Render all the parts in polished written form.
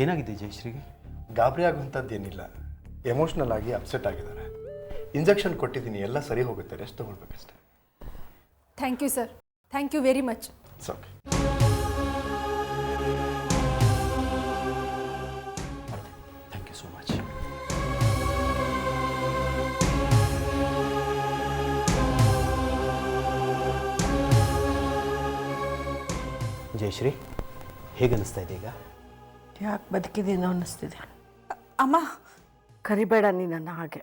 ಏನಾಗಿದೆ ಜಯಶ್ರೀಗೆ? ಗಾಬರಿ ಆಗುವಂಥದ್ದೇನಿಲ್ಲ, ಎಮೋಷ್ನಲ್ ಆಗಿ ಅಪ್ಸೆಟ್ ಆಗಿದ್ದಾರೆ. ಇಂಜೆಕ್ಷನ್ ಕೊಟ್ಟಿದ್ದೀನಿ, ಎಲ್ಲ ಸರಿ ಹೋಗುತ್ತೆ, ರೆಸ್ಟ್ ತೊಗೊಳ್ಬೇಕಷ್ಟೆ. Thank you sir, thank you very much. It's okay. Thank you so much. Jayashree, ಹೇಗೆ ಅನಿಸ್ತಾ ಇದೆ ಈಗ? ಯಾಕೆ ಬದುಕಿದ್ದೀನೋ ಅನ್ನಿಸ್ತಿದೆ. ಅಮ್ಮ, ಕರಿಬೇಡ ನೀ ನನ್ನ ಹಾಗೆ.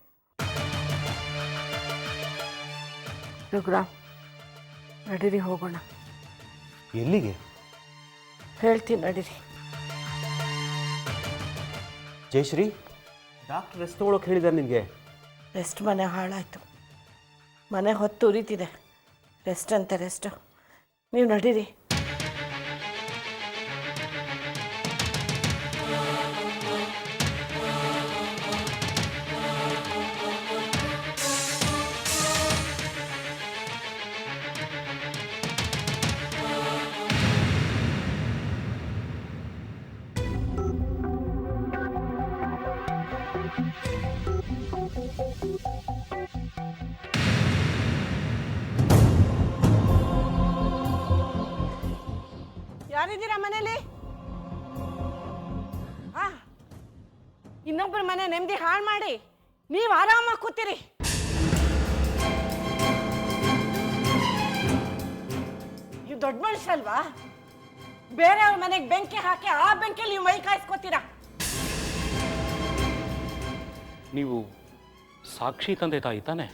ರಘುರಾಮ್, ನಡೀರಿ ಹೋಗೋಣ. ಎಲ್ಲಿಗೆ? ಹೇಳ್ತೀನಿ ನಡೀರಿ. ಜಯಶ್ರೀ, ಡಾಕ್ಟರ್ ರೆಸ್ಟ್ ತೊಗೊಳಕ್ಕೆ ಹೇಳಿದ್ದಾರೆ ನಿನಗೆ. ರೆಸ್ಟ್ ಮನೆ ಹಾಳಾಯಿತು, ಮನೆ ಹೊತ್ತು ಉರಿತಿದೆ. ರೆಸ್ಟ್ ಅಂತೆ ರೆಸ್ಟು. ನೀವು ನಡೀರಿ. ಯಾರಿದ್ದೀರಾ ಮನೇಲಿ? ಇನ್ನೊಬ್ಬರ ಮನೆ ನೆಮ್ಮದಿ ಹಾಳು ಮಾಡಿ ನೀವು ಆರಾಮಾಗಿ ಕೂತೀರಿ. ನೀವು ದೊಡ್ಡ ಮನುಷ್ಯಲ್ವಾ? ಬೇರೆಯವ್ರ ಮನೆಗೆ ಬೆಂಕಿ ಹಾಕಿ ಆ ಬೆಂಕಿಯಲ್ಲಿ ನೀವು ಮೈ ಕಾಯಿಸ್ಕೋತೀರಾ. ನೀವು ಸಾಕ್ಷಿ ತಂದೆ ತಾಯಿ ತಾನೆ?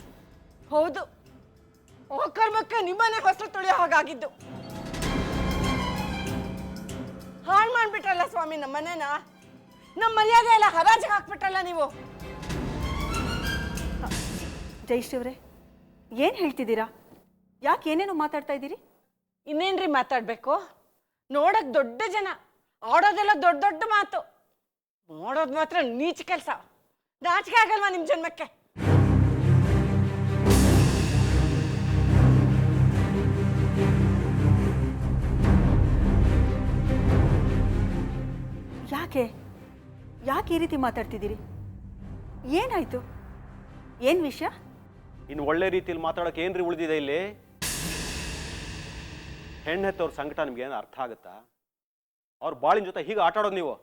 ಹೌದು, ಕರ್ಮಕ್ಕೆ ನಿಮ್ಮನೆ ಹೊಸರು ತುಳಿಯೋ ಹಾಗಾಗಿದ್ದು. ಹಾಳು ಮಾಡ್ಬಿಟ್ರಲ್ಲ ಸ್ವಾಮಿ ನಮ್ಮ ಮನೇನ. ನಮ್ಮ ಮರ್ಯಾದೆ ಎಲ್ಲ ಹರಾಜಿಗೆ ಹಾಕ್ಬಿಟ್ರಲ್ಲ ನೀವು. ಜಯಶ್ರೀ ಅವರೇ, ಏನು ಹೇಳ್ತಿದ್ದೀರಾ? ಯಾಕೆ ಏನೇನೋ ಮಾತಾಡ್ತಾ ಇದ್ದೀರಿ? ಇನ್ನೇನ್ರಿ ಮಾತಾಡ್ಬೇಕು? ನೋಡಕ್ ದೊಡ್ಡ ಜನ, ಆಡೋದೆಲ್ಲ ದೊಡ್ಡ ದೊಡ್ಡ ಮಾತು, ಮಾಡೋದು ಮಾತ್ರ ನೀಚ ಕೆಲಸ. ನಾಚಿಕೆ ಆಗಲ್ವಾ ನಿಮ್ ಜನ್ಮಕ್ಕೆ? ಯಾಕೆ ಈ ರೀತಿ ಮಾತಾಡ್ತಿದ್ದೀರಿ? ಏನಾಯ್ತು? ಏನು ವಿಷಯ? ಇನ್ನು ಒಳ್ಳೆ ರೀತಿಯಲ್ಲಿ ಮಾತಾಡೋಕೆ ಏನ್ರಿ ಉಳಿದಿದೆ ಇಲ್ಲಿ? ಹೆಣ್ಣೆತ್ತವ್ರ ಸಂಕಟ ನಿಮ್ಗೆ ಏನು ಅರ್ಥ ಆಗುತ್ತಾ? ಅವ್ರ ಬಾಳಿನ ಜೊತೆ ಹೀಗೆ ಆಟ ಆಡೋದು ನೀವು?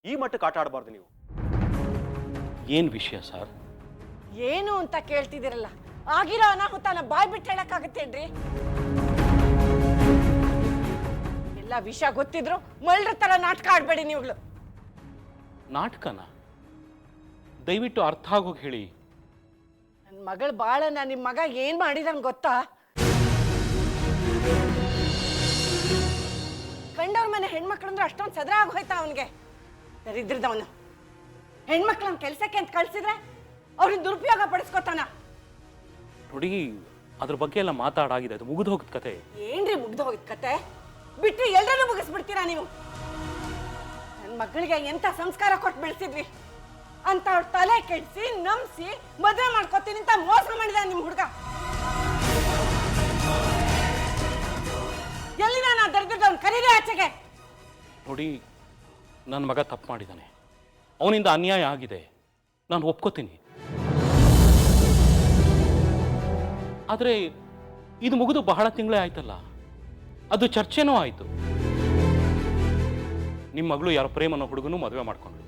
ಈ ಮಟ್ಟಕ್ಕೆ ಆಟ ಆಡಬಾರ್ದು ನೀವು. ಏನು ವಿಷಯ ಸರ್? ಏನು ಅಂತ ಕೇಳ್ತಿದ್ದೀರಲ್ಲ, ಆಗಿರೋ ಅನಾಹುತನ ಬಾಯ್ ಬಿಟ್ಟು ಹೇಳಕ್ಕಾಗತ್ತೇನ್ರಿ? ಎಲ್ಲ ವಿಷಯ ಗೊತ್ತಿದ್ರು ಮಳ್ರ ತರ ನಾಟಕ ಆಡ್ಬೇಡಿ ನೀವುಗಳು. ನಾಟಕನ? ದಯವಿಟ್ಟು ಅರ್ಥ ಆಗೋಗಿ ಹೇಳಿ. ನನ್ನ ಮಗಳ ಬಾಳನ್ನ ನಿಮ್ಮ ಮಗ ಏನ್ ಮಾಡಿದನ್ ಗೊತ್ತಾ? ಕಂಡವ್ರ ಮನೆ ಹೆಣ್ಮಕ್ಳಂದ್ರೆ ಅಷ್ಟೊಂದು ಸದ್ರ ಆಗೋಯ್ತಾ ಅವನಿಗೆ? ದರಿದ್ರದವನು. ಹೆಣ್ಮಕ್ಳನ್ನ ಕೆಲ್ಸಕ್ಕೆ ಅಂತ ಕಳ್ಸಿದ್ರೆ ಅವ್ರನ್ನ ದುರುಪಯೋಗ ಪಡಿಸ್ಕೊತಾನ. ನೋಡಿ, ಅದ್ರ ಬಗ್ಗೆ ಎಲ್ಲ ಮಾತಾಡಾಗಿದೆ, ಅದು ಮುಗಿದು ಹೋಗಿದ ಕತೆ. ಏನ್ರಿ ಮುಗ್ದು ಹೋಗಿದ್ ಕತೆ? ಬಿಟ್ಟು ಎಲ್ಲರೂ ಮುಗಿಸ್ಬಿಡ್ತೀರಾ ನೀವು? ನನ್ನ ಮಗಳಿಗೆ ಎಂತ ಸಂಸ್ಕಾರ ಕೊಟ್ಟು ಬೆಳೆಸಿದ್ವಿ ಅಂತ ಅವ್ರ ತಲೆ ಕೆಡಿಸಿ ನಂಬಿಸಿ ಮದುವೆ ಮಾಡ್ಕೊತೀನಿ ಅಂತ ಮೋಸ ಮಾಡಿದ ನಿಮ್ ಹುಡುಗ. ಎಲ್ಲಿ ನಾನು ದರಿದ್ರದವ್ನು ಕರೀರಿ ಆಚೆಗೆ. ನೋಡಿ, ನನ್ನ ಮಗ ತಪ್ಪು ಮಾಡಿದ್ದಾನೆ, ಅವನಿಂದ ಅನ್ಯಾಯ ಆಗಿದೆ, ನಾನು ಒಪ್ಕೋತೀನಿ. ಆದರೆ ಇದು ಮುಗಿದು ಬಹಳ ತಿಂಗಳೇ ಆಯ್ತಲ್ಲ, ಅದು ಚರ್ಚೆನೂ ಆಯಿತು. ನಿಮ್ಮ ಮಗಳು ಯಾರೋ ಪ್ರೇಮನ ಹುಡುಗನೂ ಮದುವೆ ಮಾಡ್ಕೊಂಡ್ರು,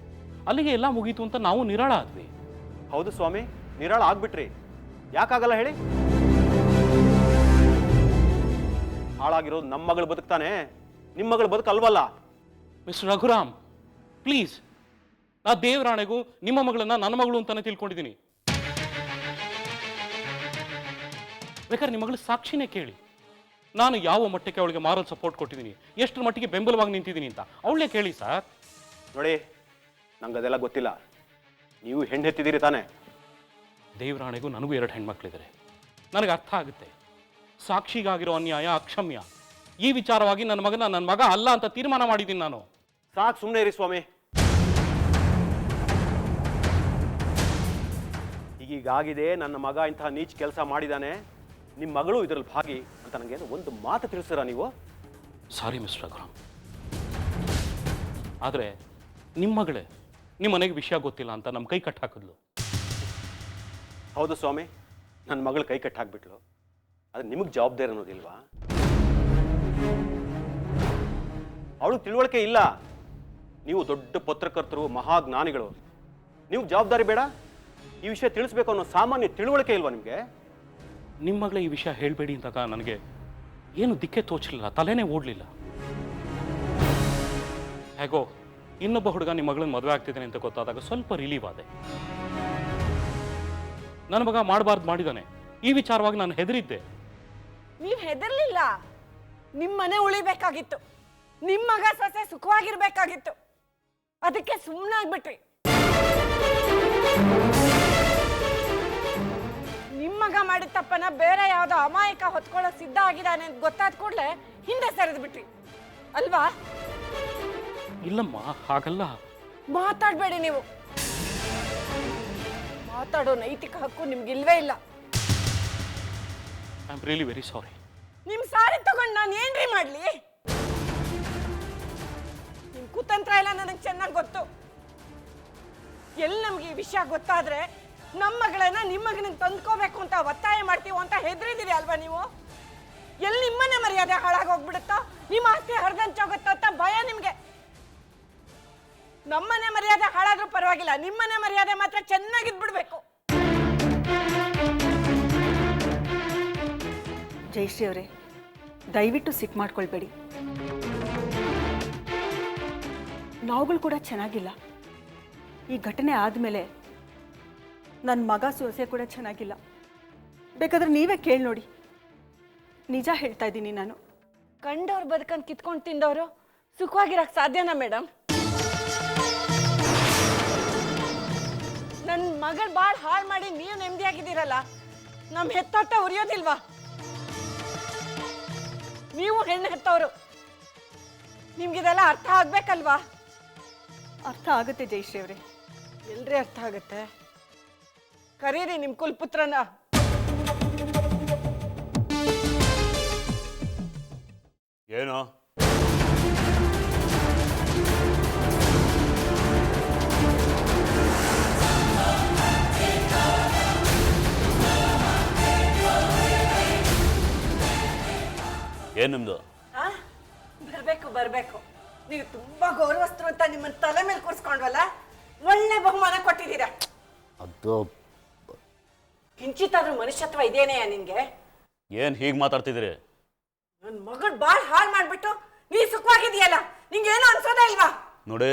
ಅಲ್ಲಿಗೆ ಎಲ್ಲ ಮುಗೀತು ಅಂತ ನಾವು ನಿರಾಳ ಆದ್ವಿ. ಹೌದು ಸ್ವಾಮಿ, ನಿರಾಳ ಆಗ್ಬಿಟ್ರಿ. ಯಾಕಾಗಲ್ಲ ಹೇಳಿ? ಹಾಳಾಗಿರೋದು ನಮ್ಮ ಮಗಳು ಬದುಕ್ತಾನೆ, ನಿಮ್ಮ ಮಗಳು ಬದುಕಲ್ವಲ್ಲ. ಮಿಸ್ಟರ್ ರಘುರಾಮ್, ಪ್ಲೀಸ್, ನಾ ದೇವರಾಣೆಗೂ ನಿಮ್ಮ ಮಗಳನ್ನ ನನ್ನ ಮಗಳು ಅಂತಾನೆ ತಿಳ್ಕೊಂಡಿದ್ದೀನಿ. ಬೇಕಾದ್ರೆ ನಿಮ್ಮ ಮಗಳು ಸಾಕ್ಷಿನೇ ಕೇಳಿ. ನಾನು ಯಾವ ಮಟ್ಟಕ್ಕೆ ಅವಳಿಗೆ ಮಾರಲ್ ಸಪೋರ್ಟ್ ಕೊಟ್ಟಿದ್ದೀನಿ, ಎಷ್ಟರ ಮಟ್ಟಿಗೆ ಬೆಂಬಲವಾಗಿ ನಿಂತಿದ್ದೀನಿ ಅಂತ ಅವಳೇ ಕೇಳಿ ಸರ್. ನೋಡಿ, ನಂಗೆ ಅದೆಲ್ಲ ಗೊತ್ತಿಲ್ಲ. ನೀವು ಹೆಣ್ಣೆತ್ತಿದ್ದೀರಿ ತಾನೆ? ದೇವರಾಣೆಗೂ ನನಗೂ 2 ಹೆಣ್ಮಕ್ಳಿದ್ದಾರೆ. ನನಗೆ ಅರ್ಥ ಆಗುತ್ತೆ. ಸಾಕ್ಷಿಗಾಗಿರೋ ಅನ್ಯಾಯ ಅಕ್ಷಮ್ಯ. ಈ ವಿಚಾರವಾಗಿ ನನ್ನ ಮಗನ ನನ್ನ ಮಗ ಅಲ್ಲ ಅಂತ ತೀರ್ಮಾನ ಮಾಡಿದ್ದೀನಿ ನಾನು. ಸಾಕು, ಸುಮ್ಮನೆ ಇರಿ ಸ್ವಾಮಿ. ಈಗೀಗಾಗಿದೆ, ನನ್ನ ಮಗ ಇಂತಹ ನೀಚ ಕೆಲಸ ಮಾಡಿದ್ದಾನೆ, ನಿಮ್ಮ ಮಗಳು ಇದರಲ್ಲಿ ಭಾಗಿ ಅಂತ ನನಗೆ ಒಂದು ಮಾತು ತಿಳಿಸ್ತೀರಾ ನೀವು? ಸಾರಿ ಮಿಸ್ಟರ್ ರಘುರಾಮ್, ಆದರೆ ನಿಮ್ಮ ಮಗಳೇ ನಿಮ್ಮ ಮನೆಗೆ ವಿಷಯ ಗೊತ್ತಿಲ್ಲ ಅಂತ ನಮ್ಮ ಕೈ ಕಟ್ ಹಾಕಿದ್ಲು. ಹೌದು ಸ್ವಾಮಿ, ನನ್ನ ಮಗಳು ಕೈ ಕಟ್ಟಿ ಹಾಕ್ಬಿಟ್ಲು. ಅದು ನಿಮಗೆ ಜವಾಬ್ದಾರಿ ಅನ್ನೋದಿಲ್ವಾ? ಅವಳು ತಿಳುವಳಿಕೆ ಇಲ್ಲ. ನೀವು ದೊಡ್ಡ ಪತ್ರಕರ್ತರು, ಮಹಾಜ್ಞಾನಿಗಳು, ನೀವು ಜವಾಬ್ದಾರಿ ಬೇಡ? ಈ ವಿಷಯ ತಿಳಿಸ್ಬೇಕು ಅನ್ನೋ ಸಾಮಾನ್ಯ ತಿಳುವಳಿಕೆ ಇಲ್ವಾ ನಿಮಗೆ? ನಿಮ್ಮ ಮಗಳೇ ಈ ವಿಷಯ ಹೇಳಬೇಡಿ ಅಂದಾಗ ನನಗೆ ಏನು ದಿಕ್ಕೆ ತೋಚಲಿಲ್ಲ, ತಲೆನೇ ಓಡಲಿಲ್ಲ. ಹೇಗೋ ಇನ್ನೊಬ್ಬ ಹುಡುಗ ನಿಮ್ಮ ಮಗಳನ್ನ ಮದುವೆ ಆಗ್ತಿದ್ದಾನೆ ಅಂತ ಗೊತ್ತಾದಾಗ ಸ್ವಲ್ಪ ರಿಲೀವ್ ಆದೆ. ನನ್ನ ಮಗ ಮಾಡಬಾರ್ದು ಮಾಡಿದ್ದಾನೆ, ಈ ವಿಚಾರವಾಗಿ ನಾನು ಹೆದರಿದ್ದೆ. ನೀವ್ ಹೆದರ್ಲಿಲ್ಲ. ನಿಮ್ ಮನೆ ಉಳಿಬೇಕಾಗಿತ್ತು, ನಿಮ್ ಮಗ ಸೊಸೆ ಸುಖವಾಗಿರ್ಬೇಕಾಗಿತ್ತು. ಅದಕ್ಕೆ ಸುಮ್ಮನಾಗ್ಬಿಟ್ರಿ. ನಿಮ್ ಮಗ ಮಾಡಿದ ತಪ್ಪನ ಬೇರೆ ಯಾವ್ದೋ ಅಮಾಯಕ ಹೊತ್ಕೊಳ್ಳೋಕ್ ಸಿದ್ಧ ಆಗಿದ್ದಾನೆ ಅಂತ ಗೊತ್ತಾದ ಕೂಡಲೇ ಹಿಂದೆ ಸರಿದ್ ಬಿಟ್ರಿ ಅಲ್ವಾ? ಇಲ್ಲಮ್ಮ, ಹಾಗಲ್ಲ. ಮಾತಾಡ್ಬೇಡಿ ನೀವು. ಮಾತಾಡೋ ನೈತಿಕ ಹಕ್ಕು ನಿಮ್ಗಿಲ್ವೇ ಇಲ್ಲ. I am really very sorry. ನಿಮ್ ಸಾರಿ ತಗೊಂಡು ನಾನು ಏನ್ರಿ ಮಾಡ್ಲಿ? ನಿಮ್ ಕುತಂತ್ರ ಎಲ್ಲ ನನಗೆ ಚೆನ್ನಾಗಿ ಗೊತ್ತು. ಎಲ್ಲಿ ನಮ್ಗೆ ಈ ವಿಷಯ ಗೊತ್ತಾದ್ರೆ ನಮ್ಮ ಮಗಳನ್ನ ನಿಮ್ಮ ಮಗನಿಗೆ ತಂದ್ಕೋಬೇಕು ಅಂತ ಒತ್ತಾಯ ಮಾಡ್ತೀವೋ ಅಂತ ಹೆದರಿದಿರಿ ಅಲ್ವಾ ನೀವು? ಎಲ್ಲಿ ನಿಮ್ಮನೆ ಮರ್ಯಾದೆ ಹಾಳಾಗೋಗ್ಬಿಡುತ್ತೋ, ನಿಮ್ಮ ಆಸ್ತಿ ಹರಿದಂಚೋಗುತ್ತೋ ಅಂತ ಭಯ ನಿಮ್ಗೆ. ನಮ್ಮನೆ ಮರ್ಯಾದೆ ಹಾಳಾದ್ರೂ ಪರವಾಗಿಲ್ಲ, ನಿಮ್ಮನೆ ಮರ್ಯಾದೆ ಮಾತ್ರ ಚೆನ್ನಾಗಿದ್ಬಿಡ್ಬೇಕು. ಜಯಶ್ರೀ ಅವರೇ, ದಯವಿಟ್ಟು ಸಿಕ್ ಮಾಡ್ಕೊಳ್ಬೇಡಿ. ನಾವುಗಳು ಕೂಡ ಚೆನ್ನಾಗಿಲ್ಲ. ಈ ಘಟನೆ ಆದಮೇಲೆ ನನ್ನ ಮಗ ಸೊಸೆ ಕೂಡ ಚೆನ್ನಾಗಿಲ್ಲ. ಬೇಕಾದ್ರೆ ನೀವೇ ಕೇಳಿ ನೋಡಿ. ನಿಜ ಹೇಳ್ತಾ ಇದ್ದೀನಿ ನಾನು. ಕಂಡವ್ರ ಬದುಕನ್ನು ಕಿತ್ಕೊಂಡು ತಿಂದವರು ಸುಖವಾಗಿರಕ್ ಸಾಧ್ಯನಾ ಮೇಡಮ್? ನನ್ನ ಮಗಳು ಭಾಳ ಹಾಳು ಮಾಡಿ ನೀವು ನೆಮ್ಮದಿಯಾಗಿದ್ದೀರಲ್ಲ, ನಮ್ಮ ಹೆತ್ತೋಟ ಉರಿಯೋದಿಲ್ವಾ? ನೀವು ಹೆಣ್ಣು ಹೆತ್ತವರು, ನಿಮ್ಗಿದೆಲ್ಲ ಅರ್ಥ ಆಗ್ಬೇಕಲ್ವಾ? ಅರ್ಥ ಆಗುತ್ತೆ ಜಯಶ್ರೀ ಅವರೇ. ಎಲ್ರಿ ಅರ್ಥ ಆಗುತ್ತೆ? ಕರೀರಿ ನಿಮ್ ಕುಲ್ಪುತ್ರನ. ಏನು ಏನ್ ನಿಮ್ದು? ಬರ್ಬೇಕು. ನೀವು ತುಂಬಾ ಗೌರವಸ್ಥರು ಅಂತ ನಿಮ್ಮನ್ನ ತಲೆ ಮೇಲೆ ಕೂರಿಸ್ಕೊಂಡ್ವಲ್ಲ, ಒಳ್ಳೆ ಬಹುಮಾನ ಕೊಟ್ಟಿದ್ದೀರಾ. ಅದು ಕಿಂಚಿತಾದ್ರೂ ಮನುಷ್ಯತ್ವ ಇದೇನೆಯಾ ನಿನ್ಗೆ? ಏನ್ ಹೀಗೆ ಮಾತಾಡ್ತಿದ್ದೀರಿ? ನನ್ನ ಮಗಳು ಬಾಳ್ ಹಾಳು ಮಾಡ್ಬಿಟ್ಟು ನೀ ಸುಖವಾಗಿದೆಯಲ್ಲ, ನಿಂಗೇನು ಅನ್ಸೋದೇ ಇಲ್ವಾ? ನೋಡಿ,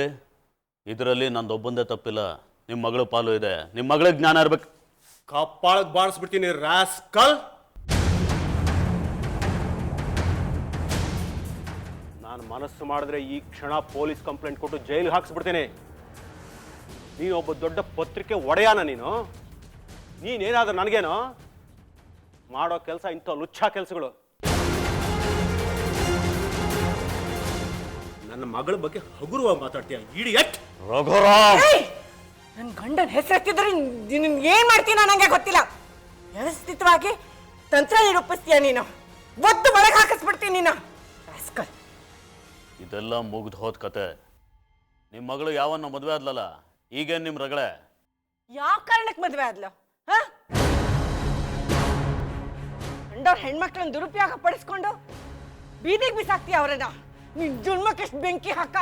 ಇದರಲ್ಲಿ ನಂದೊಬ್ಬಂದೇ ತಪ್ಪಿಲ್ಲ, ನಿಮ್ಮ ಮಗಳ ಪಾಲು ಇದೆ. ನಿಮ್ಮ ಮಗಳಿಗೆ ಜ್ಞಾನ ಇರ್ಬೇಕು. ಕಪ್ಪಾಳಕ್ಕೆ ಬಾರಿಸ್ಬಿಡ್ತೀನಿ ರಾಸ್ಕಲ್. ನಾನು ಮನಸ್ಸು ಮಾಡಿದ್ರೆ ಈ ಕ್ಷಣ ಪೊಲೀಸ್ ಕಂಪ್ಲೇಂಟ್ ಕೊಟ್ಟು ಜೈಲಿಗೆ ಹಾಕ್ಸ್ಬಿಡ್ತೇನೆ. ನೀನು ಒಬ್ಬ ದೊಡ್ಡ ಪತ್ರಿಕೆ ಒಡೆಯಾನ. ನೀನೇನಾದ್ರೂ ನನಗೇನೋ ಮಾಡೋ ಕೆಲಸ ಇಂಥ ಲುಚ್ಚ ಕೆಲಸಗಳು. ನನ್ನ ಮಗಳ ಬಗ್ಗೆ ಹಗುರವಾಗಿ ಮಾತಾಡ್ತೀಯ ಇಡಿಯಟ್. ರಘುರಾಮ್, ನನ್ನ ಗಂಡನ ಹೆಸರೆತ್ತಿದ್ರೆ ನಿನ್ನ ಏನ್ ಮಾಡ್ತೀನ ನಂಗೆ ಗೊತ್ತಿಲ್ಲ. ವ್ಯವಸ್ಥಿತವಾಗಿ ತಂತ್ರ ನಿರೂಪಿಸ್ತೀಯ ನೀನು. ಒದ್ದು ಒಳಗೆ ಹಾಕಿಸ್ಬಿಡ್ತೀನಿ ನೀನು. ಇದೆಲ್ಲ ಮುಗ್ದು ಹೋದ ಕತೆ. ನಿಮ್ಮ ಮಗಳು ಯಾವನ್ನ ಮದುವೆ ಆದ್ಲಲ್ಲ, ಈಗೇನು ನಿಮ್ಮ ರಗಳೆ? ಯಾವ ಕಾರಣಕ್ಕೆ ಮದುವೆ ಆದ್ಲು? ಕಂಡವ್ರ ಹೆಣ್ಮಕ್ಳನ್ನ ದುರುಪಯೋಗ ಪಡಿಸ್ಕೊಂಡು ಬೀದಿಗೆ ಬಿಸಾಕ್ತೀಯ ಅವ್ರನ್ನ. ನಿನ್ ಜನ್ಮಕ್ಕೆಷ್ಟು ಬೆಂಕಿ ಹಾಕ.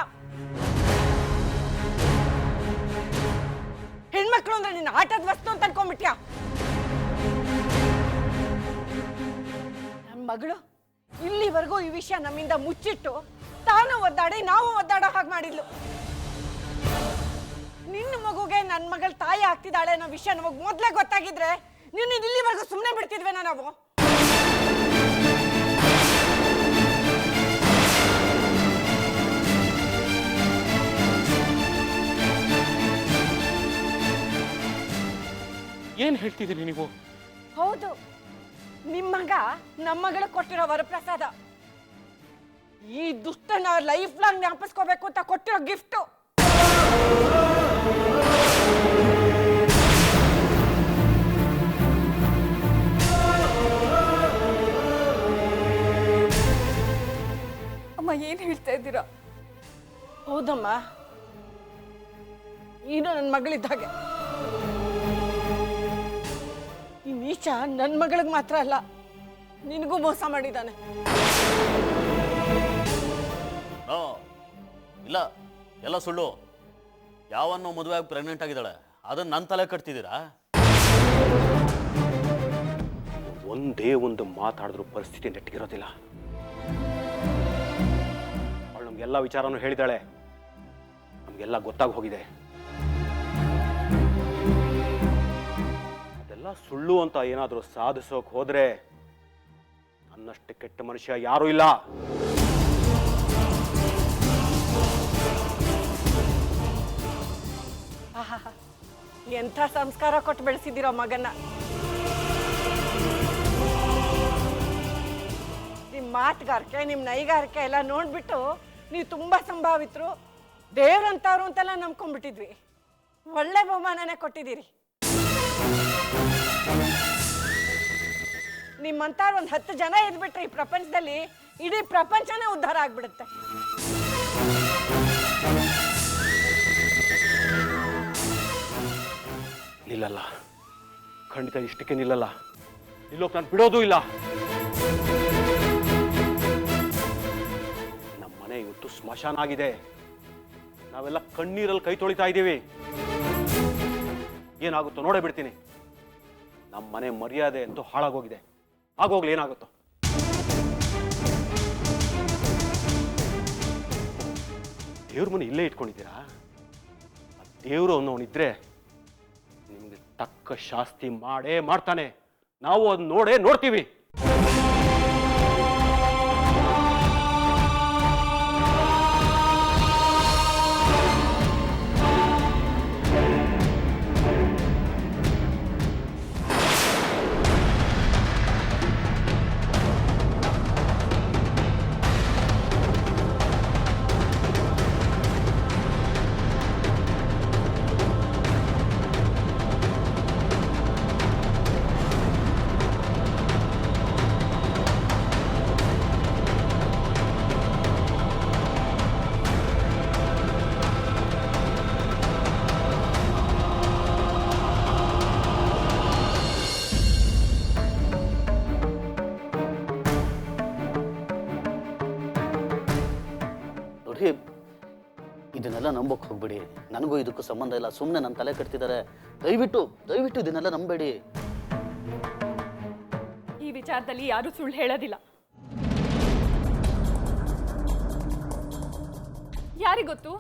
ಹೆಣ್ಮಕ್ಳು ಅಂದ್ರೆ ನಿನ್ನ ಆಟದ ವಸ್ತು ಅಂತ ಅನ್ಕೊಂಡ್ಬಿಟ್ಯಾ? ನಮ್ಮ ಮಗಳು ಇಲ್ಲಿವರೆಗೂ ಈ ವಿಷಯ ನಮ್ಮಿಂದ ಮುಚ್ಚಿಟ್ಟು ತಾನು ಒದ್ದಾಡಿ ನಾವು ಒದ್ದಾಡೋ ಹಾಗೆ ಮಾಡಿದ್ಲು. ನಿನ್ನ ಮಗುಗೆ ನನ್ನ ಮಗಳು ತಾಯಿ ಆಗ್ತಿದ್ದಾಳೆ ಅನ್ನೋ ವಿಷಯ ನಮಗ್ ಮೊದ್ಲೇ ಗೊತ್ತಾಗಿದ್ರೆ ನೀನು ಇಲ್ಲಿವರೆಗೂ ಸುಮ್ಮನೆ ಬಿಡ್ತಿದ್ವೇನೋ ನಾವು? ಏನ್ ಹೇಳ್ತಿದ್ದೀರಿ ನೀವು? ಹೌದು, ನಿಮ್ಮ ಮಗ ನಮ್ಮ ಮಗಳ ಕೊಟ್ಟಿರೋ ವರಪ್ರಸಾದ. ಈ ದುಷ್ಟನ ಲೈಫ್ ಲಾಂಗ್ ಜ್ಞಾಪಿಸ್ಕೋಬೇಕು ಅಂತ ಕೊಟ್ಟಿರೋ ಗಿಫ್ಟು. ಅಮ್ಮ, ಏನು ಹೇಳ್ತಾ ಇದ್ದೀರಾ? ಹೌದಮ್ಮ, ನೀನು ನನ್ನ ಮಗಳಿದ್ದಾಗೆ. ಈ ನೀಚ ನನ್ನ ಮಗಳಿಗೆ ಮಾತ್ರ ಅಲ್ಲ, ನಿನಗೂ ಮೋಸ ಮಾಡಿದ್ದಾನೆ. ಇಲ್ಲ, ಎಲ್ಲ ಸುಳ್ಳು. ಯಾವನ್ನೋ ಮದುವೆ ಆಗಿ ಪ್ರೆಗ್ನೆಂಟ್ ಆಗಿದ್ದಾಳೆ, ಅದನ್ನ ನನ್ನ ತಲೆ ಕಟ್ತಿದ್ದೀರಾ? ಒಂದೇ ಒಂದು ಮಾತಾಡಿದ್ರು ಪರಿಸ್ಥಿತಿ ನೆಟ್ಟಿಗಿರೋದಿಲ್ಲ. ಅವಳು ನಮ್ಗೆಲ್ಲ ವಿಚಾರನೂ ಹೇಳಿದಾಳೆ, ನಮಗೆಲ್ಲ ಗೊತ್ತಾಗಿ ಹೋಗಿದೆ. ಅದೆಲ್ಲ ಸುಳ್ಳು ಅಂತ ಏನಾದರೂ ಸಾಧಿಸೋಕೆ ಹೋದ್ರೆ ನನ್ನಷ್ಟು ಕೆಟ್ಟ ಮನುಷ್ಯ ಯಾರೂ ಇಲ್ಲ. ಎಂಥ ಸಂಸ್ಕಾರ ಕೊಟ್ಟು ಬೆಳೆಸಿದ್ದೀರೋ ಮಗನ್ನ. ನಿಮ್ಮ ಮಾತುಗಾರಿಕೆ, ನಿಮ್ಮ ನೈಗಾರಿಕೆ ಎಲ್ಲ ನೋಡ್ಬಿಟ್ಟು ನೀವು ತುಂಬ ಸಂಭಾವಿತರು, ದೇವ್ರಂತವ್ರು ಅಂತೆಲ್ಲ ನಂಬ್ಕೊಂಡ್ಬಿಟ್ಟಿದ್ವಿ. ಒಳ್ಳೆ ಬಹುಮಾನನೇ ಕೊಟ್ಟಿದ್ದೀರಿ. ನಿಮ್ಮಂತಾರು ಒಂದು 10 ಜನ ಇದ್ಬಿಟ್ರೆ ಈ ಪ್ರಪಂಚದಲ್ಲಿ ಇಡೀ ಪ್ರಪಂಚನೇ ಉದ್ಧಾರ ಆಗ್ಬಿಡುತ್ತೆ. ನಿಲ್ಲಲ್ಲ, ಖಂಡಿತ ಇಷ್ಟಕ್ಕೆ ನಿಲ್ಲಲ್ಲ. ನಿಲ್ಲೋಕೆ ನಾನು ಬಿಡೋದು ಇಲ್ಲ. ನಮ್ಮ ಮನೆ ಇವತ್ತು ಸ್ಮಶಾನ ಆಗಿದೆ. ನಾವೆಲ್ಲ ಕಣ್ಣೀರಲ್ಲಿ ಕೈ ತೊಳಿತಾ ಇದ್ದೀವಿ. ಏನಾಗುತ್ತೋ ನೋಡೇ ಬಿಡ್ತೀನಿ. ನಮ್ಮ ಮನೆ ಮರ್ಯಾದೆ ಅಂತೂ ಹಾಳಾಗೋಗಿದೆ. ಆಗೋಗ್ಲಿ, ಏನಾಗುತ್ತೋ. ದೇವ್ರ ಮನೆ ಇಲ್ಲೇ ಇಟ್ಕೊಂಡಿದ್ದೀರಾ? ದೇವರು ಅನ್ನೋನಿದ್ರೆ ನಿಮ್ಗೆ ತಕ್ಕ ಶಾಸ್ತಿ ಮಾಡೇ ಮಾಡ್ತಾನೆ. ನಾವು ಅದನ್ನ ನೋಡೇ ನೋಡ್ತೀವಿ. ಇದನ್ನೆಲ್ಲ ನಂಬೋಕೆ ಹೋಗ್ಬೇಡಿ. ನನಗೂ ಇದಕ್ಕೂ ಸಂಬಂಧ ಇಲ್ಲ. ಸುಮ್ಮನೆ ನನ್ನ ತಲೆ ಕಟ್ತಿದ್ದಾರೆ. ದಯವಿಟ್ಟು ಇದನ್ನೆಲ್ಲ ನಂಬೇಡಿ. ಈ ವಿಚಾರದಲ್ಲಿ ಯಾರೂ ಸುಳ್ಳು ಹೇಳೋದಿಲ್ಲ. ಯಾರಿಗೊತ್ತು,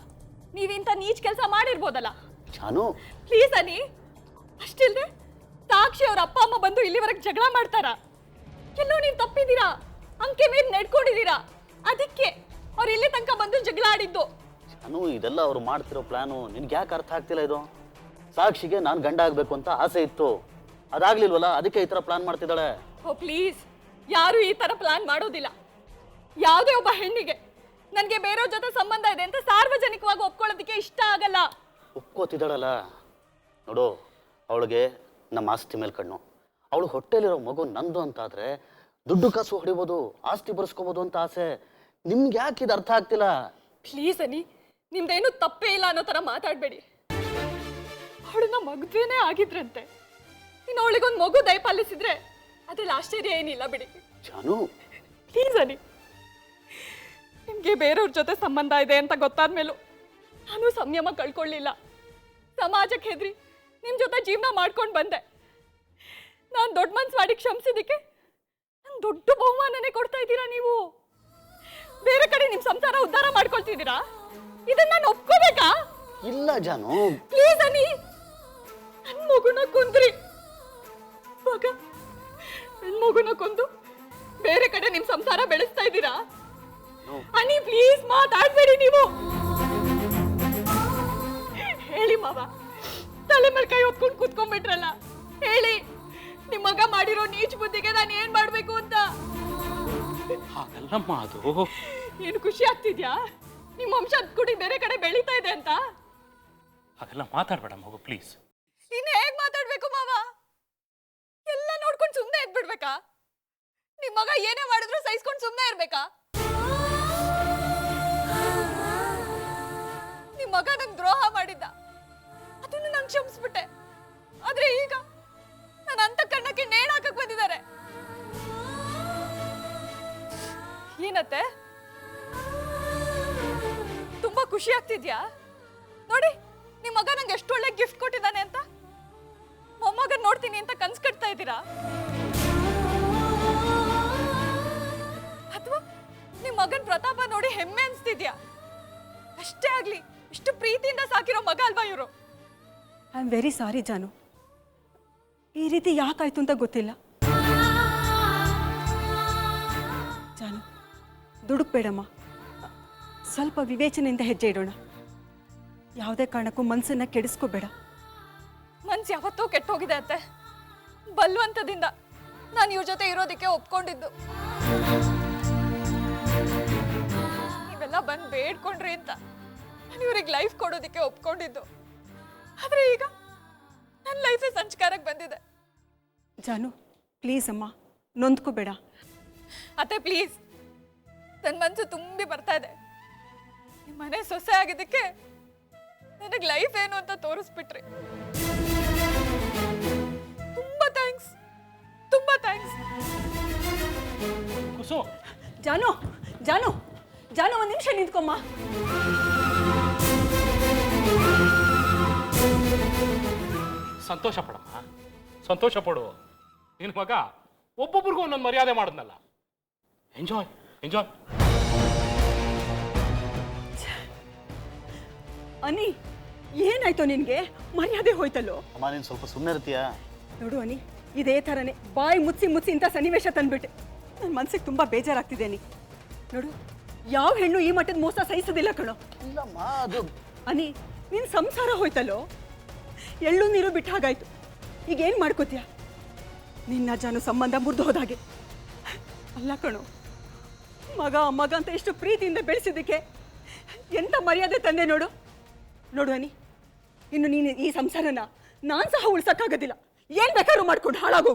ನೀವಿಂತ ನೀಚ್ ಕೆಲಸ ಮಾಡಿರ್ಬೋದಲ್ಲ. ಜಾನು, ಪ್ಲೀಸ್ ಅನಿ. ಅಷ್ಟಿಲ್ದೆ ಸಾಕ್ಷಿ ಅವ್ರ ಅಪ್ಪ ಅಮ್ಮ ಬಂದು ಇಲ್ಲಿವರೆಗೆ ಜಗಳ ಮಾಡ್ತಾರ. ಎಲ್ಲೋ ನೀವು ತಪ್ಪಿದ್ದೀರಾ, ಅಂಕೆ ಮೇಲೆ ನಡ್ಕೊಂಡಿದ್ದೀರಾ. ಅದಕ್ಕೆ ಅವ್ರು ಇಲ್ಲಿ ತನಕ ಬಂದು ಜಗಳ ಆಡಿದ್ದು. ಜಾನು, ಇದೆಲ್ಲ ಅವ್ರು ಮಾಡ್ತಿರೋ ಪ್ಲಾನು ನಿನ್ಗೆ ಯಾಕೆ ಅರ್ಥ ಆಗ್ತಿಲ್ಲ? ಇದು ಸಾಕ್ಷಿಗೆ ನಾನು ಗಂಡ ಆಗ್ಬೇಕು ಅಂತ ಆಸೆ ಇತ್ತು, ಅದಾಗ್ಲಿಲ್ವಲ್ಲ, ಅದಕ್ಕೆ ಈ ತರ ಪ್ಲಾನ್ ಮಾಡ್ತಿದ್ದಾಳೆ. ಓ ಪ್ಲೀಸ್, ಯಾರು ಈ ತರ ಪ್ಲಾನ್ ಮಾಡೋದಿಲ್ಲ. ಯಾವುದೇ ಒಬ್ಬ ಹೆಣ್ಣಿಗೆ ನನಗೆ ಬೇರೆಯವ್ರ ಜೊತೆ ಸಂಬಂಧ ಇದೆ ಅಂತ ಸಾರ್ವಜನಿಕವಾಗಿ ಒಪ್ಕೊಳ್ಳೋದಕ್ಕೆ ಇಷ್ಟ ಆಗಲ್ಲ. ಒಪ್ಕೋತಿದ್ದಾಳಲ್ಲ ನೋಡು, ಅವಳಿಗೆ ನಮ್ಮ ಆಸ್ತಿ ಮೇಲೆ ಕಣ್ಣು. ಅವಳು ಹೊಟ್ಟೆಲಿರೋ ಮಗು ನಂದು ಅಂತಾದ್ರೆ ದುಡ್ಡು ಕಾಸು ಹೊಡಿಬೋದು, ಆಸ್ತಿ ಬರ್ಸ್ಕೋಬೋದು ಅಂತ ಆಸೆ. ನಿಮ್ಗೆ ಯಾಕೆ ಇದು ಅರ್ಥ ಆಗ್ತಿಲ್ಲ? ಪ್ಲೀಸ್ ಅನಿ, ನಿಮ್ದೇನು ತಪ್ಪೇ ಇಲ್ಲ ಅನ್ನೋ ತರ ಮಾತಾಡಬೇಡಿ. ಅವಳನ್ನ ಮಗುವೇನೇ ಆಗಿದ್ರಂತೆ. ಇನ್ನು ಅವಳಿಗೊಂದು ಮಗು ದಯಪಾಲಿಸಿದ್ರೆ ಅದ್ರಲ್ಲಿ ಆಶ್ಚರ್ಯ ಏನಿಲ್ಲ ಬಿಡಿ. ಜಾನು, ಪ್ಲೀಸ್ ಅನಿ, ನಿಮ್ಗೆ ಬೇರೆಯವ್ರ ಜೊತೆ ಸಂಬಂಧ ಇದೆ ಅಂತ ಗೊತ್ತಾದ್ಮೇಲೂ ನಾನು ಸಂಯಮ ಕಳ್ಕೊಳ್ಳಿಲ್ಲ. ಸಮಾಜಕ್ಕೆ ಹೆದ್ರಿ ನಿಮ್ ಜೊತೆ ಜೀವನ ಮಾಡ್ಕೊಂಡು ಬಂದೆ. ನಾನು ದೊಡ್ಡ ಮನ್ಸು ಮಾಡಿ ಕ್ಷಮಿಸಿದಕ್ಕೆ ನಂಗೆ ದೊಡ್ಡ ಬಹುಮಾನನೇ ಕೊಡ್ತಾ ಇದ್ದೀರಾ ನೀವು. ಬೇರೆ ಕಡೆ ನಿಮ್ ಸಂಸಾರ ಉದ್ಧಾರ ಮಾಡ್ಕೊಳ್ತಿದ್ದೀರಾ. ಇದನ್ನ ನಾನು ಒಪ್ಕೋಬೇಕಾ? ಇಲ್ಲ ಜಾನು, ಪ್ಲೀಸ್ ಅನಿ, ನನ್ ಮಗುನ ಕೊಂದ್ರಿ. ಮಗ ನನ್ ಮಗುನ ಕೊಂದು ಬೇರೆ ಕಡೆ ನಿಮ್ ಸಂಸಾರ ಬೆಳೆಸ್ತಾ ಇದ್ದೀರಾ? ಅನಿ ಪ್ಲೀಸ್ ಮಾತಾಡ್ಬೇಡಿ ನೀವು. ಹೇಳಿ ಮಾವ, ತಲೆ ಮೇಲೆ ಕೈ ಹೊತ್ಕೊಂಡು ಕೂತ್ಕೊಂಡ್ಬಿಟ್ರಲ್ಲ, ಹೇಳಿ ನಿಮ್ ಮಗ ಮಾಡಿರೋ ನೀಚ್ ಬುದ್ಧಿಗೆ ನಾನು ಏನ್ ಮಾಡ್ಬೇಕು ಅಂತ. ಹಾಗಲ್ಲಮ್ಮ, ಅದು ಏನು ಖುಷಿ ಆಗ್ತಿದ್ಯಾ ನಿಮ್ಮ ವಂಶ ಕುಡಿ ಬೇರೆ ಕಡೆ ಬೆಳೀತಾ ಇದೆ ಅಂತ? ಹಾಗೆಲ್ಲ ಮಾತಾಡ್ಬೇಡ ಮಗು, ಪ್ಲೀಸ್. ಇನ್ನು ಹೇಗ್ ಮಾತಾಡ್ಬೇಕು ಮಾವ? ಎಲ್ಲ ನೋಡ್ಕೊಂಡು ಸುಮ್ಮನೆ ಇದ್ಬಿಡ್ಬೇಕಾ? ನಿಮ್ ಮಗ ಏನೇ ಮಾಡಿದ್ರು ಸಹಿಸ್ಕೊಂಡು ಸುಮ್ಮನೆ ಇರ್ಬೇಕಾ? ನಿಮ್ ಮಗ ನಂಗೆ ದ್ರೋಹ ಮಾಡಿದ್ದ, ಅದನ್ನು ನಾನು ಕ್ಷಮಿಸ್ಬಿಟ್ಟೆ. ಆದ್ರೆ ಈಗ ನನ್ನ ಅಂತಃಕರಣಕ್ಕೆ ನೇಣು ಹಾಕಕ್ ಬಂದಿದ್ದಾರೆ. ಏನತ್ತೆ ತುಂಬಾ ಖುಷಿ ಆಗ್ತಿದ್ಯಾ? ನೋಡಿ ನಿಮ್ ಮಗ ನಂಗೆ ಎಷ್ಟು ಒಳ್ಳೆ ಗಿಫ್ಟ್ ಕೊಟ್ಟಿದ್ದಾನೆ ಅಂತ. ಮೊಮ್ಮಗನ್ ನೋಡ್ತೀನಿ ಅಂತ ಕನ್ಸ್ ಕಟ್ತಾ ಇದ್ದೀರಾ? ಅಥವಾ ನಿಮ್ ಮಗನ್ ಪ್ರತಾಪ ನೋಡಿ ಹೆಮ್ಮೆ ಅನ್ಸ್ತಿದ್ಯಾ? ಅಷ್ಟೇ ಆಗ್ಲಿ, ಇಷ್ಟು ಪ್ರೀತಿಯಿಂದ ಸಾಕಿರೋ ಮಗ ಅಲ್ವಾ ಇವರು? ಐ ಆಮ್ ವೆರಿ ಸಾರಿ ಜಾನು, ಈ ರೀತಿ ಯಾಕಾಯ್ತು ಅಂತ ಗೊತ್ತಿಲ್ಲ. ಜಾನು, ದುಡುಕ್ಬೇಡಮ್ಮ, ಸ್ವಲ್ಪ ವಿವೇಚನೆಯಿಂದ ಹೆಜ್ಜೆ ಇಡೋಣ. ಯಾವುದೇ ಕಾರಣಕ್ಕೂ ಮನಸ್ಸನ್ನ ಕೆಡಿಸ್ಕೋಬೇಡ. ಮನ್ಸು ಯಾವತ್ತೂ ಕೆಟ್ಟೋಗಿದೆ ಅತ್ತೆ. ಬಲ್ವಂತದಿಂದ ನಾನು ಇವ್ರ ಜೊತೆ ಇರೋದಕ್ಕೆ ಒಪ್ಕೊಂಡಿದ್ದು. ನೀವೆಲ್ಲ ಬಂದು ಬೇಡ್ಕೊಂಡ್ರಿ ಅಂತ ನಾನು ಇವ್ರಿಗೆ ಲೈಫ್ ಕೊಡೋದಕ್ಕೆ ಒಪ್ಕೊಂಡಿದ್ದು. ಆದ್ರೆ ಈಗ ನನ್ನ ಲೈಫೇ ಸಂಸ್ಕಾರಕ್ಕೆ ಬಂದಿದೆ. ಜಾನು ಪ್ಲೀಸ್ ಅಮ್ಮ, ನೊಂದ್ಕೋಬೇಡ. ಅತ್ತೆ ಪ್ಲೀಸ್, ನನ್ನ ಮನಸ್ಸು ತುಂಬಿ ಬರ್ತಾ ಇದೆ. ನಿಮ್ಮ ಮನೆ ಸೊಸೆ ಆಗಿದ್ದಕ್ಕೆ ನನಗೆ ಲೈಫ್ ಏನು ಅಂತ ತೋರಿಸ್ಬಿಟ್ರಿ. ತುಂಬಾ ಥ್ಯಾಂಕ್ಸ್, ತುಂಬಾ ಥ್ಯಾಂಕ್ಸ್. ಕುಸು, ಜಾನು ಜಾನು ಜಾನು, ಒಂದು ನಿಮಿಷ ನಿಂತ್ಕೊಮ್ಮ. ಸಂತೋಷ ಪಡಮ್ಮ, ಸಂತೋಷ ಪಡು. ನಿನ್ನ ಮಗ ಒಬ್ಬೊಬ್ರಿಗೂ ಒಂದೊಂದು ಮರ್ಯಾದೆ ಮಾಡಿದ್ನಲ್ಲ. Enjoy enjoy. ಅನಿ, ಏನಾಯ್ತು ನಿನ್ಗೆ? ಮರ್ಯಾದೆ ಹೋಯ್ತಲ್ಲೋ? ಅಮ್ಮ ನೀನು ಸ್ವಲ್ಪ ಸುಮ್ಮನೆ ಇರ್ತೀಯಾ? ನೋಡು ಅನಿ, ಇದೇ ಥರನೇ ಬಾಯಿ ಮುಚ್ಚಿ ಮುಚ್ಚಿ ಇಂಥ ಸನ್ನಿವೇಶ ತಂದ್ಬಿಟ್ಟೆ. ನನ್ನ ಮನ್ಸಿಗೆ ತುಂಬ ಬೇಜಾರಾಗ್ತಿದೆ ಅನಿ. ನೋಡು, ಯಾವ ಹೆಣ್ಣು ಈ ಮಟ್ಟದ ಮೋಸ ಸಹಿಸೋದಿಲ್ಲ ಕಣೋ. ಇಲ್ಲಮ್ಮ, ಅದು ಅನಿ, ನಿನ್ನ ಸಂಸಾರ ಹೋಯ್ತಲ್ಲೋ, ಎಳ್ಳು ನೀರು ಬಿಟ್ಟು ಹಾಗಾಯ್ತು. ಈಗ ಏನು ಮಾಡ್ಕೋತೀಯ? ನಿನ್ನ ಜಾನು ಸಂಬಂಧ ಮುರಿದು ಹೋದಾಗೆ. ಅಲ್ಲ ಕಣೋ, ಮಗ ಮಗ ಅಂತ ಎಷ್ಟು ಪ್ರೀತಿಯಿಂದ ಬೆಳೆಸಿದ್ದಕ್ಕೆ ಎಂಥ ಮರ್ಯಾದೆ ತಂದೆ ನೋಡು. ನೋಡು ಅನಿ, ಇನ್ನು ನೀನು ಈ ಸಂಸಾರನ ನಾನು ಸಹ ಉಳ್ಸಕ್ಕಾಗೋದಿಲ್ಲ. ಏನು ಬೇಕಾದ್ರೂ ಮಾಡ್ಕೊಂಡು ಹಾಳಾಗು.